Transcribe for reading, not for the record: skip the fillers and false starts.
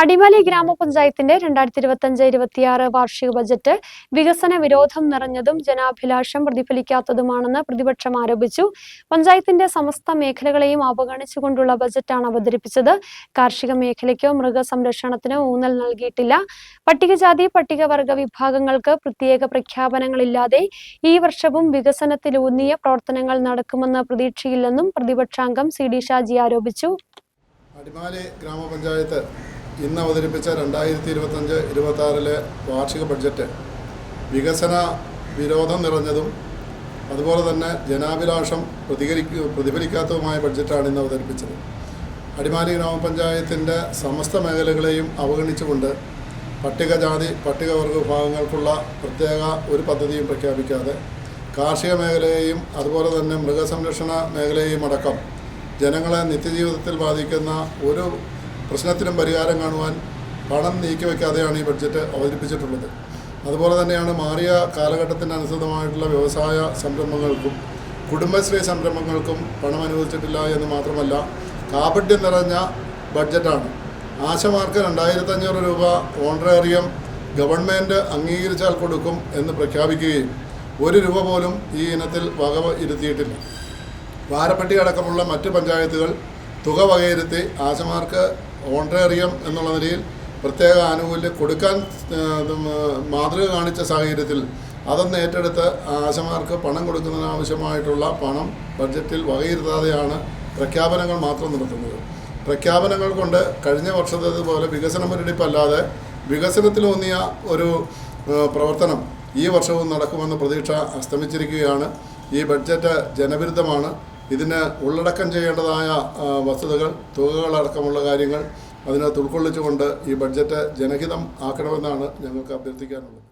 അടിമാലി ഗ്രാമപഞ്ചായത്തിന്റെ 2025-26 വാർഷിക ബജറ്റ് വികസന വിരോധം നിറഞ്ഞതും ജനാഭിലാഷം പ്രതിഫലിക്കാത്തതുമാണെന്ന് പ്രതിപക്ഷം ആരോപിച്ചു. പഞ്ചായത്തിന്റെ സമസ്ത മേഖലകളെയും അവഗണിച്ചുകൊണ്ടുള്ള ബജറ്റാണ് അവതരിപ്പിച്ചത്. കാർഷിക മേഖലയ്ക്കോ മൃഗസംരക്ഷണത്തിനോ ഊന്നൽ നൽകിയിട്ടില്ല. പട്ടികജാതി പട്ടികവർഗ വിഭാഗങ്ങൾക്ക് പ്രത്യേക പ്രഖ്യാപനങ്ങളില്ലാതെ ഈ വർഷവും വികസനത്തിലൂന്നിയ പ്രവർത്തനങ്ങൾ നടക്കുമെന്ന് പ്രതീക്ഷയില്ലെന്നും പ്രതിപക്ഷാംഗം CD ഷാജി ആരോപിച്ചു. അടിമാലി ഗ്രാമപഞ്ചായത്ത് ഇന്ന് അവതരിപ്പിച്ച 2025-26 വാർഷിക ബഡ്ജറ്റ് വികസന വിരോധം നിറഞ്ഞതും അതുപോലെ തന്നെ ജനാഭിലാഷം പ്രതിഫലിക്കാത്തതുമായ ബഡ്ജറ്റാണ് ഇന്ന് അവതരിപ്പിച്ചത്. അടിമാലി ഗ്രാമപഞ്ചായത്തിൻ്റെ സമസ്ത മേഖലകളെയും അവഗണിച്ചുകൊണ്ട് പട്ടികജാതി പട്ടികവർഗ വിഭാഗങ്ങൾക്കുള്ള പ്രത്യേക ഒരു പദ്ധതിയും പ്രഖ്യാപിക്കാതെ കാർഷിക മേഖലയെയും അതുപോലെ തന്നെ മൃഗസംരക്ഷണ മേഖലയെയും അടക്കം ജനങ്ങളെ നിത്യജീവിതത്തിൽ ബാധിക്കുന്ന ഒരു പ്രശ്നത്തിനും പരിഹാരം കാണുവാൻ പണം നീക്കിവെക്കാതെയാണ് ഈ ബഡ്ജറ്റ് അവതരിപ്പിച്ചിട്ടുള്ളത്. അതുപോലെ തന്നെയാണ് മാറിയ കാലഘട്ടത്തിന് അനുസൃതമായിട്ടുള്ള വ്യവസായ സംരംഭങ്ങൾക്കും കുടുംബശ്രീ സംരംഭങ്ങൾക്കും പണം അനുവദിച്ചിട്ടില്ല എന്ന് മാത്രമല്ല, കാപട്യം നിറഞ്ഞ ബഡ്ജറ്റാണ്. ആശമാർക്ക് 2500 രൂപ ഓണറേറിയം ഗവൺമെൻറ് അംഗീകരിച്ചാൽ കൊടുക്കും എന്ന് പ്രഖ്യാപിക്കുകയും 1 രൂപ പോലും ഈ ഇനത്തിൽ വക ഇരുത്തിയിട്ടില്ല. വാരപ്പട്ടി അടക്കമുള്ള മറ്റ് പഞ്ചായത്തുകൾ തുക വകയിരുത്തി ആശമാർക്ക് ഓണറേറിയം എന്നുള്ള നിലയിൽ പ്രത്യേക ആനുകൂല്യം കൊടുക്കാൻ മാതൃക കാണിച്ച സാഹചര്യത്തിൽ അതൊന്ന് ഏറ്റെടുത്ത് ആശമാർക്ക് പണം കൊടുക്കുന്നതിന് ആവശ്യമായിട്ടുള്ള പണം ബഡ്ജറ്റിൽ വകയിരുത്താതെയാണ് പ്രഖ്യാപനങ്ങൾ മാത്രം നടത്തുന്നത്. പ്രഖ്യാപനങ്ങൾ കൊണ്ട് കഴിഞ്ഞ വർഷത്തേതുപോലെ വികസന മുരടിപ്പല്ലാതെ വികസനത്തിലൂന്നിയ ഒരു പ്രവർത്തനം ഈ വർഷവും നടക്കുമെന്ന പ്രതീക്ഷ അസ്തമിച്ചിരിക്കുകയാണ്. ഈ ബഡ്ജറ്റ് ജനവിരുദ്ധമാണ്. ഇതിന് ഉള്ളടക്കം ചെയ്യേണ്ടതായ വസ്തുതകൾ, തുകകളടക്കമുള്ള കാര്യങ്ങൾ അതിനകത്ത് ഉൾക്കൊള്ളിച്ചുകൊണ്ട് ഈ ബഡ്ജറ്റ് ജനഹിതം ആക്കണമെന്നാണ് ഞങ്ങൾക്ക് അഭ്യർത്ഥിക്കാനുള്ളത്.